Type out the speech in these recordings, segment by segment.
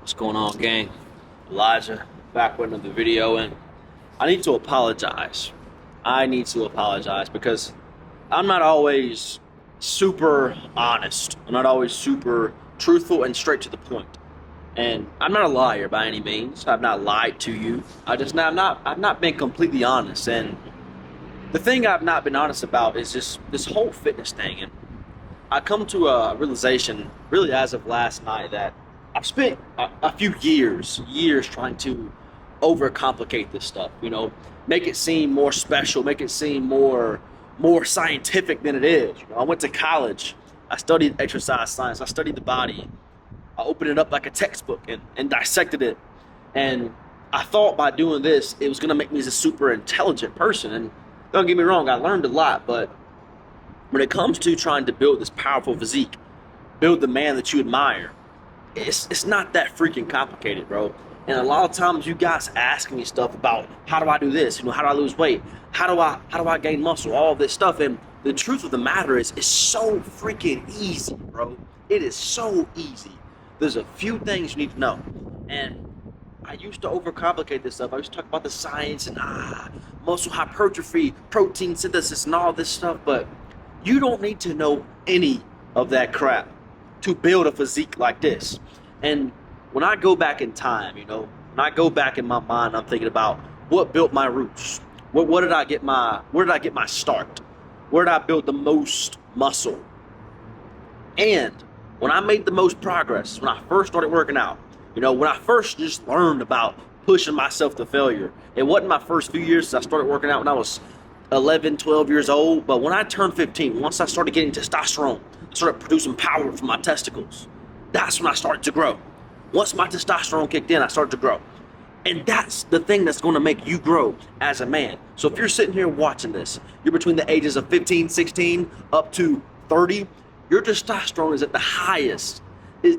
What's going on, gang? Elijah, back with another video, and I need to apologize. I need to apologize because I'm not always super honest. I'm not always super truthful and straight to the point. And I'm not a liar by any means. I've not lied to you. I've not been completely honest. And the thing I've not been honest about is just this whole fitness thing. And I come to a realization, really as of last night, that I've spent a few years trying to overcomplicate this stuff. Make it seem more special, make it seem more scientific than it is. I went to college, I studied exercise science, I studied the body. I opened it up like a textbook and dissected it. And I thought by doing this, it was going to make me a super intelligent person. And don't get me wrong, I learned a lot, but when it comes to trying to build this powerful physique, build the man that you admire, it's not that freaking complicated, bro. And a lot of times you guys ask me stuff about how do I do this, how do I lose weight, how do I gain muscle, all this stuff. And the truth of the matter is, it's so freaking easy, bro. It is so easy. There's a few things you need to know. And I used to overcomplicate this stuff. I used to talk about the science and muscle hypertrophy, protein synthesis, and all this stuff, but you don't need to know any of that crap to build a physique like this. And when I go back in time, when I go back in my mind, I'm thinking about what built my roots. Where did I get my start? Where did I build the most muscle? And when I made the most progress, when I first started working out, when I first just learned about pushing myself to failure, it wasn't my first few years. I started working out when I was 11, 12 years old. But when I turned 15, once I started getting testosterone, I started producing power from my testicles. That's when I started to grow. Once my testosterone kicked in, I started to grow. And that's the thing that's going to make you grow as a man. So if you're sitting here watching this, you're between the ages of 15, 16, up to 30, your testosterone is at the highest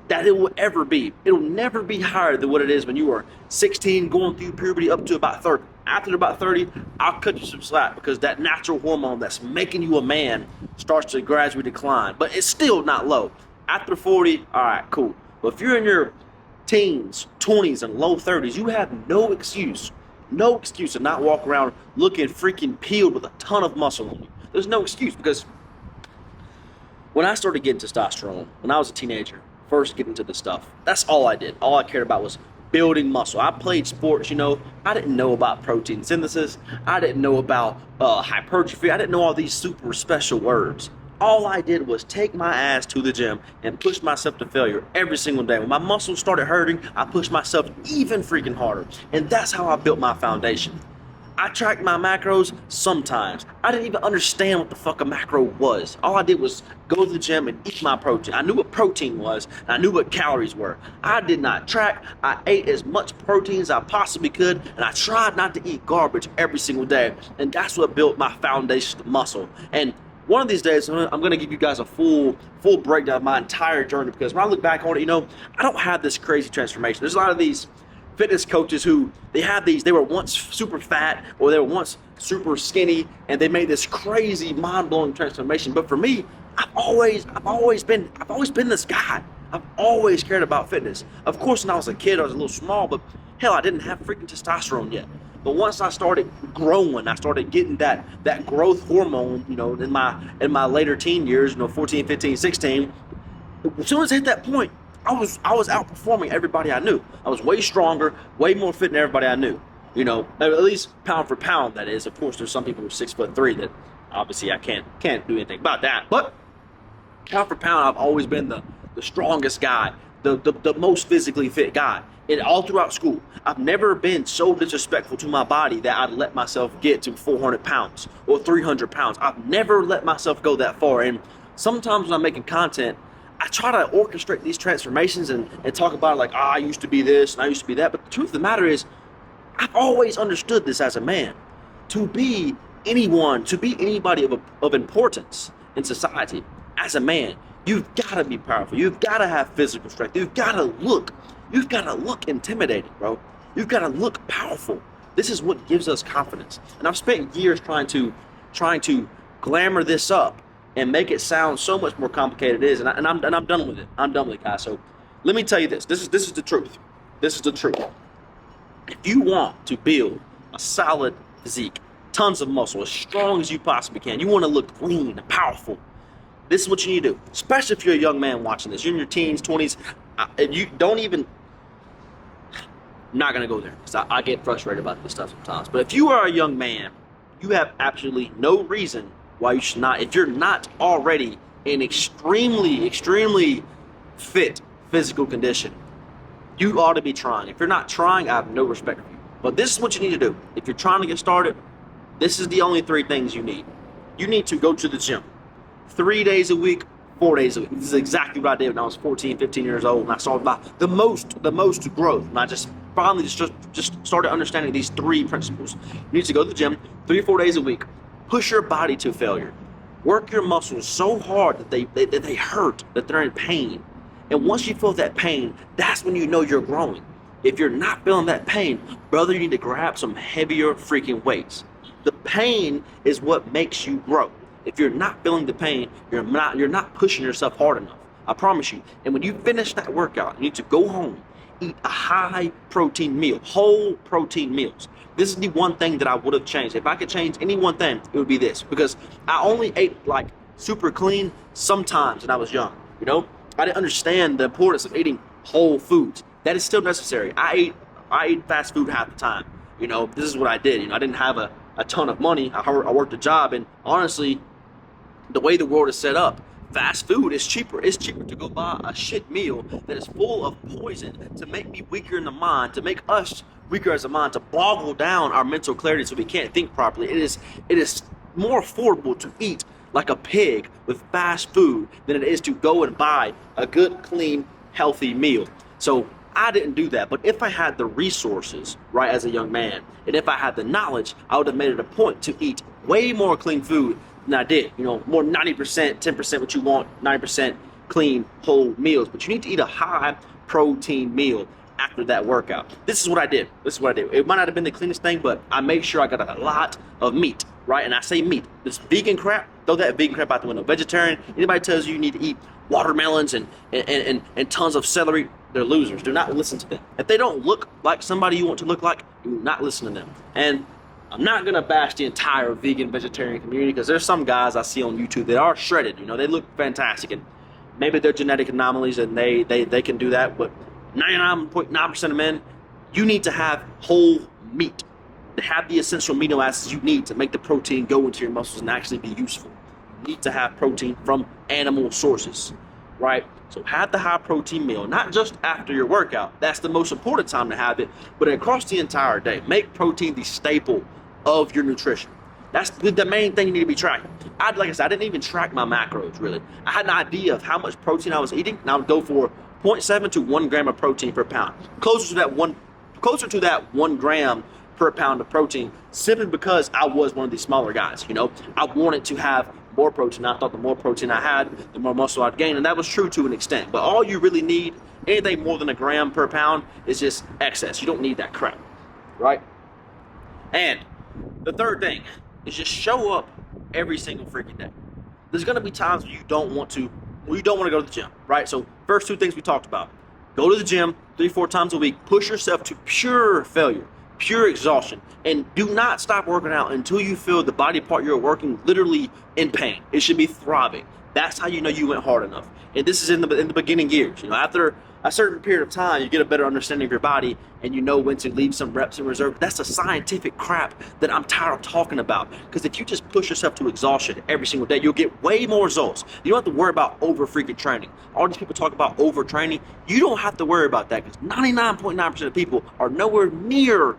that it will ever be. It'll never be higher than what it is when you were 16, going through puberty up to about 30. After about 30, I'll cut you some slack because that natural hormone that's making you a man starts to gradually decline. But it's still not low. After 40, all right, cool. But if you're in your teens, 20s, and low 30s, you have no excuse to not walk around looking freaking peeled with a ton of muscle on you. There's no excuse, because when I started getting testosterone, when I was a teenager, first getting into this stuff, that's all I did. All I cared about was building muscle. I played sports, I didn't know about protein synthesis. I didn't know about hypertrophy. I didn't know all these super special words. All I did was take my ass to the gym and push myself to failure every single day. When my muscles started hurting, I pushed myself even freaking harder. And that's how I built my foundation. I tracked my macros sometimes. I didn't even understand what the fuck a macro was. All I did was go to the gym and eat my protein. I knew what protein was, and I knew what calories were. I did not track. I ate as much protein as I possibly could, and I tried not to eat garbage every single day. And that's what built my foundation of muscle. And one of these days, I'm going to give you guys a full breakdown of my entire journey, because when I look back on it, I don't have this crazy transformation. There's a lot of these fitness coaches who they were once super fat, or they were once super skinny, and they made this crazy mind-blowing transformation. But for me, I've always been this guy. I've always cared about fitness. Of course, when I was a kid, I was a little small, but hell, I didn't have freaking testosterone yet. But once I started growing, I started getting that growth hormone, in my later teen years, 14, 15, 16. As soon as I hit that point, I was outperforming everybody I knew. I was way stronger, way more fit than everybody I knew. At least pound for pound, that is. Of course, there's some people who are 6'3" that obviously I can't do anything about that. But pound for pound, I've always been the strongest guy, the most physically fit guy. And all throughout school, I've never been so disrespectful to my body that I'd let myself get to 400 pounds or 300 pounds. I've never let myself go that far. And sometimes when I'm making content, I try to orchestrate these transformations and talk about it like, I used to be this and I used to be that. But the truth of the matter is, I've always understood this as a man. To be anybody of importance in society as a man, you've got to be powerful. You've got to have physical strength. You've got to look intimidating, bro. You've got to look powerful. This is what gives us confidence. And I've spent years trying to glamour this up and make it sound so much more complicated it is. And I'm done with it. I'm done with it, guys. So let me tell you this. This is the truth. This is the truth. If you want to build a solid physique, tons of muscle, as strong as you possibly can, you want to look lean and powerful, this is what you need to do. Especially if you're a young man watching this. You're in your teens, 20s. You don't even... I'm not going to go there because I get frustrated about this stuff sometimes. But if you are a young man, you have absolutely no reason why you should not. If you're not already in extremely fit physical condition, you ought to be trying. If you're not trying, I have no respect for you. But this is what you need to do. If you're trying to get started, this is the only 3 things you need. You need to go to the gym 3 days a week, 4 days a week. This is exactly what I did when I was 14, 15 years old, and I saw the most growth. And I just finally just started understanding these 3 principles. You need to go to the gym 3 or 4 days a week. Push your body to failure. Work your muscles so hard that they hurt, that they're in pain. And once you feel that pain, that's when you know you're growing. If you're not feeling that pain, brother, you need to grab some heavier freaking weights. The pain is what makes you grow. If you're not feeling the pain, you're not pushing yourself hard enough. I promise you. And when you finish that workout, you need to go home, eat a high protein meal, whole protein meals. This is the one thing that I would have changed. If I could change any one thing, it would be this. Because I only ate like super clean sometimes when I was young, you know? I didn't understand the importance of eating whole foods. That is still necessary. I ate fast food half the time. You know, this is what I did. You know, I didn't have a ton of money. I worked a job, and honestly, the way the world is set up, fast food is cheaper. It's cheaper to go buy a shit meal that is full of poison to make me weaker in the mind, to make us weaker as a mind, to boggle down our mental clarity so we can't think properly. It is more affordable to eat like a pig with fast food than it is to go and buy a good, clean, healthy meal. So I didn't do that. But if I had the resources, right, as a young man, and if I had the knowledge, I would have made it a point to eat way more clean food than I did. You know, more 90%, 10% what you want, 90% clean, whole meals. But you need to eat a high protein meal after that workout. This is what I did. It might not have been the cleanest thing, but I made sure I got a lot of meat, right? And I say meat. This vegan crap, throw that vegan crap out the window. Vegetarian, anybody tells you need to eat watermelons and tons of celery, they're losers. Do not listen to them. If they don't look like somebody you want to look like, do not listen to them. And I'm not gonna bash the entire vegan vegetarian community because there's some guys I see on YouTube that are shredded. You know, they look fantastic, and maybe they're genetic anomalies and they can do that. But 99.9% of men, you need to have whole meat, to have the essential amino acids you need to make the protein go into your muscles and actually be useful. You need to have protein from animal sources, right? So have the high protein meal, not just after your workout. That's the most important time to have it, but across the entire day. Make protein the staple of your nutrition. That's the main thing you need to be tracking. Like I said, I didn't even track my macros, really. I had an idea of how much protein I was eating, and I would go for 0.7 to 1 gram of protein per pound. Closer to that 1 gram per pound of protein, simply because I was one of these smaller guys. You know, I wanted to have more protein. I thought the more protein I had, the more muscle I'd gain, and that was true to an extent. But all you really need, anything more than 1 gram per pound, is just excess. You don't need that crap, right? And the third thing is just show up every single freaking day. There's gonna be times where you don't want to go to the gym, right? So first 2 things we talked about: go to the gym 3-4 times a week, push yourself to pure failure, pure exhaustion, and do not stop working out until you feel the body part you're working literally in pain. It should be throbbing. That's how you know you went hard enough. And this is in the beginning years. You know, after a certain period of time, you get a better understanding of your body, and you know when to leave some reps in reserve. That's the scientific crap that I'm tired of talking about. Because if you just push yourself to exhaustion every single day, you'll get way more results. You don't have to worry about over freaking training. All these people talk about overtraining. You don't have to worry about that, because 99.9% of people are nowhere near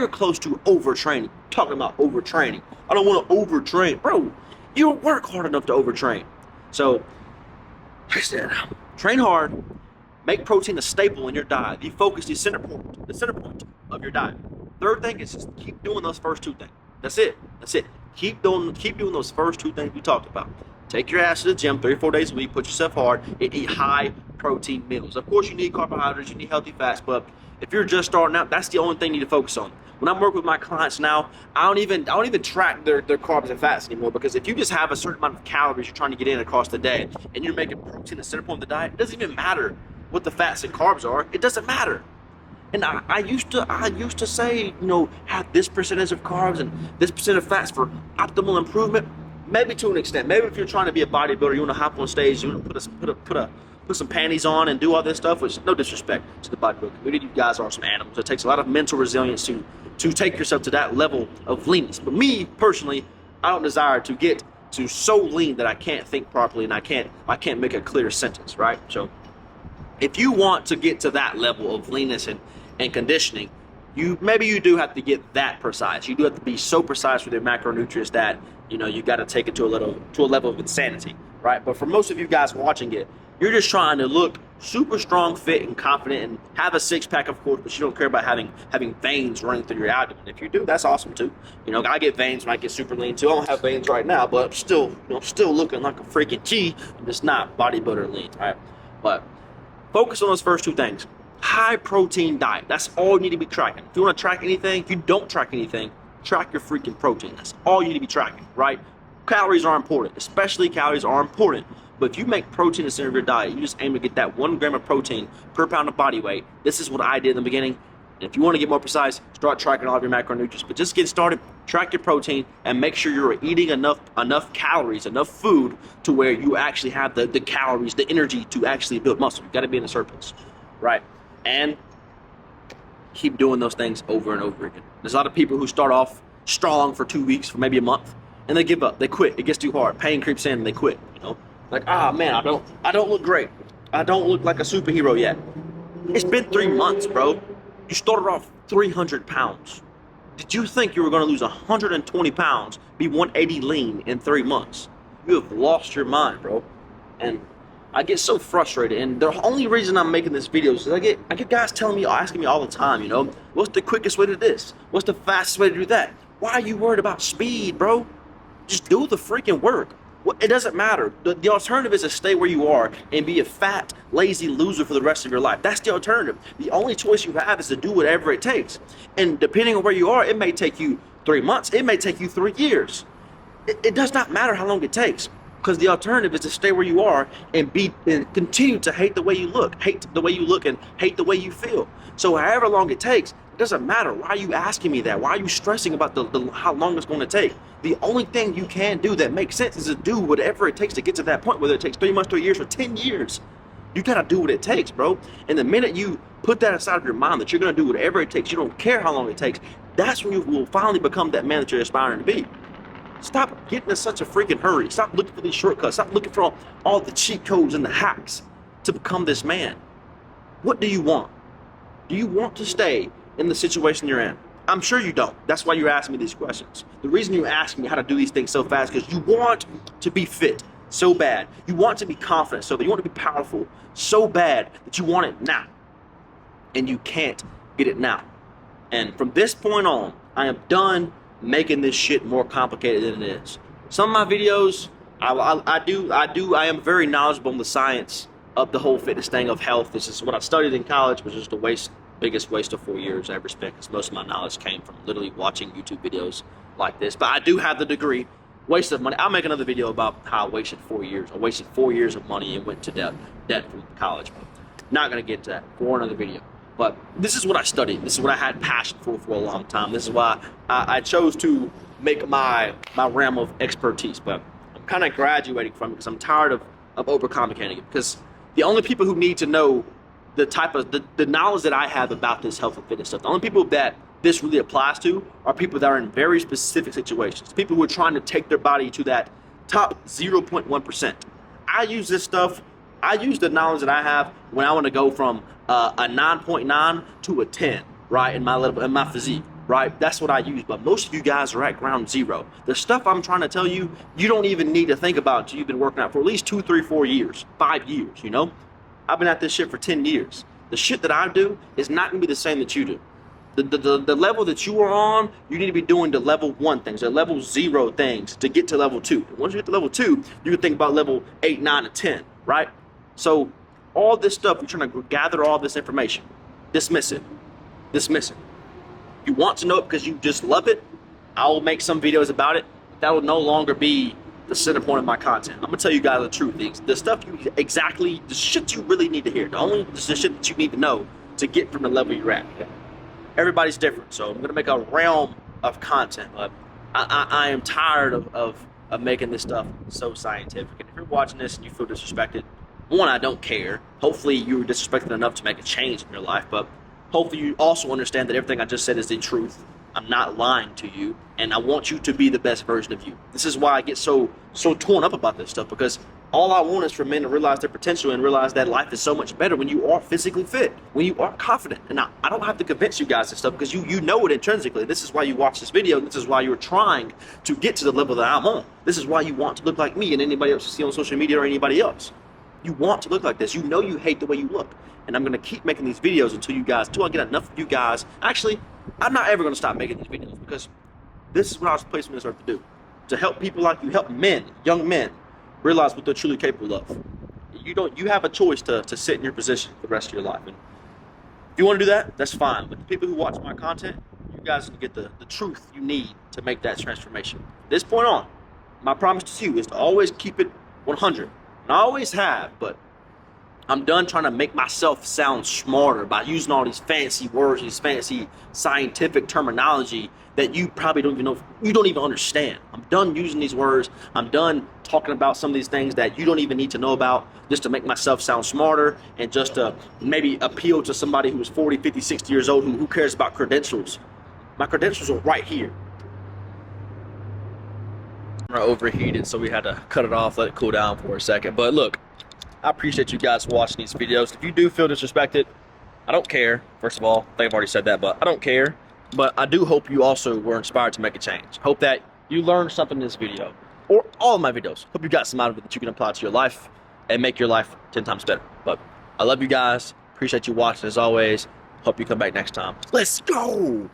close to overtraining. Talking about overtraining. I don't want to overtrain. Bro, you don't work hard enough to overtrain. So, like I said, train hard. Make protein a staple in your diet. You focus the center point of your diet. Third thing is just keep doing those first 2 things. That's it. Keep doing those first 2 things we talked about. Take your ass to the gym 3 or 4 days a week, put yourself hard, and eat high protein meals. Of course, you need carbohydrates, you need healthy fats, but if you're just starting out, that's the only thing you need to focus on. When I'm working with my clients now, I don't even track their carbs and fats anymore, because if you just have a certain amount of calories you're trying to get in across the day, and you're making protein the center point of the diet, it doesn't even matter what the fats and carbs are. It doesn't matter. And I used to say, you know, have this percentage of carbs and this percent of fats for optimal improvement. Maybe to an extent. Maybe if you're trying to be a bodybuilder, you want to hop on stage, you want to put some panties on and do all this stuff. Which, no disrespect to the bodybuilding community, you guys are some animals. It takes a lot of mental resilience to take yourself to that level of leanness. But me personally, I don't desire to get to so lean that I can't think properly and I can't make a clear sentence, right? So if you want to get to that level of leanness and conditioning, maybe you do have to get that precise. You do have to be so precise with your macronutrients that, you know, you got to take it to a level of insanity, right? But for most of you guys watching it, you're just trying to look super strong, fit, and confident, and have a six-pack, of course, but you don't care about having veins running through your abdomen. If you do, that's awesome too. You know, I get veins when I get super lean too. I don't have veins right now, but I'm still, you know, still looking like a freaking G. I'm just not bodybuilder lean, right? But focus on those first two things. High protein diet. That's all you need to be tracking. If you want to track anything, if you don't track anything, track your freaking protein. That's all you need to be tracking, right? Calories are important, especially calories are important. But if you make protein the center of your diet, you just aim to get that 1 gram of protein per pound of body weight. This is what I did in the beginning. And if you want to get more precise, start tracking all of your macronutrients. But just get started, track your protein, and make sure you're eating enough calories, enough food to where you actually have the calories, the energy to actually build muscle. You got to be in a surplus, right? And keep doing those things over and over again. There's a lot of people who start off strong for 2 weeks, for maybe a month, and they give up. They quit. It gets too hard. Pain creeps in, and they quit. You know, like, man, I don't look great. I don't look like a superhero yet. It's been 3 months, bro. You started off 300 pounds. Did you think you were going to lose 120 pounds, be 180 lean in 3 months? You have lost your mind, bro. And I get so frustrated, and the only reason I'm making this video is I get guys asking me all the time, you know, what's the quickest way to do this? What's the fastest way to do that? Why are you worried about speed, bro? Just do the freaking work. It doesn't matter. The alternative is to stay where you are and be a fat, lazy loser for the rest of your life. That's the alternative. The only choice you have is to do whatever it takes. And depending on where you are, it may take you 3 months. It may take you 3 years. It does not matter how long it takes. Because the alternative is to stay where you are and continue to hate the way you look, and hate the way you feel. So however long it takes, it doesn't matter. Why are you asking me that? Why are you stressing about how long it's going to take? The only thing you can do that makes sense is to do whatever it takes to get to that point, whether it takes 3 months, 3 years, or 10 years. You gotta do what it takes, bro. And the minute you put that aside of your mind that you're gonna do whatever it takes, you don't care how long it takes, that's when you will finally become that man that you're aspiring to be. Stop getting in such a freaking hurry. Stop looking for these shortcuts. Stop looking for all the cheat codes and the hacks to become this man. What do you want? Do you want to stay in the situation you're in? I'm sure you don't. That's why you're asking me these questions. The reason you're asking me how to do these things so fast is because you want to be fit so bad. You want to be confident so bad. You want to be powerful so bad that you want it now. And you can't get it now. And from this point on, I am done making this shit more complicated than it is. Some of my videos, I am very knowledgeable in the science of the whole fitness thing, of health. This is what I studied in college, which is the biggest waste of 4 years I ever spent, because most of my knowledge came from literally watching YouTube videos like this. But I do have the degree. Waste of money. I'll make another video about how I wasted 4 years. I wasted 4 years of money and went to debt from college. But not gonna get into that for another video. But this is what I studied. This is what I had passion for a long time. This is why I chose to make my realm of expertise. But I'm kind of graduating from it because I'm tired of overcomplicating it. Because the only people who need to know the knowledge that I have about this health and fitness stuff, the only people that this really applies to are people that are in very specific situations. People who are trying to take their body to that top 0.1%. I use this stuff. I use the knowledge that I have when I want to go from a 9.9 to a 10, right, in my physique, right? That's what I use. But most of you guys are at ground zero. The stuff I'm trying to tell you, you don't even need to think about until you've been working out for at least 2, 3, 4 years, 5 years, you know? I've been at this shit for 10 years. The shit that I do is not going to be the same that you do. The level that you are on, you need to be doing the level 1 things, the level 0 things to get to level 2. And once you get to level 2, you can think about level 8, 9, and 10, right? So all this stuff, you're trying to gather all this information. Dismiss it. Dismiss it. You want to know it because you just love it, I will make some videos about it. That will no longer be the center point of my content. I'm gonna tell you guys the truth. The stuff the shit you really need to hear. The shit that you need to know to get from the level you're at. Everybody's different, so I'm going to make a realm of content, but I am tired of making this stuff so scientific. And if you're watching this and you feel disrespected, one, I don't care. Hopefully you were disrespected enough to make a change in your life, but hopefully you also understand that everything I just said is the truth. I'm not lying to you, and I want you to be the best version of you. This is why I get so torn up about this stuff, because all I want is for men to realize their potential and realize that life is so much better when you are physically fit, when you are confident. And I don't have to convince you guys this stuff, because you know it intrinsically. This is why you watch this video. This is why you're trying to get to the level that I'm on. This is why you want to look like me and anybody else you see on social media or anybody else. You want to look like this. You know you hate the way you look. And I'm going to keep making these videos until I get enough of you guys. Actually, I'm not ever going to stop making these videos, because this is what I was placed on this earth to do. To help people like you, help men, young men, realize what they're truly capable of. You have a choice to sit in your position for the rest of your life. And if you want to do that, that's fine. But the people who watch my content, you guys can get the truth you need to make that transformation. From this point on, my promise to you is to always keep it 100. And I always have, but I'm done trying to make myself sound smarter by using all these fancy words, these fancy scientific terminology that you probably don't even know, you don't even understand. I'm done using these words. I'm done talking about some of these things that you don't even need to know about, just to make myself sound smarter and just to maybe appeal to somebody who's 40, 50, 60 years old who cares about credentials. My credentials are right here. Overheated, so we had to cut it off, let it cool down for a second. But look, I appreciate you guys watching these videos. If you do feel disrespected, I don't care. First of all, I think I've already said that, but I don't care. But I do hope you also were inspired to make a change. Hope that you learned something in this video, or all of my videos. Hope you got some out of it that you can apply to your life and make your life 10 times better. But I love you guys. Appreciate you watching as always. Hope you come back next time. Let's go!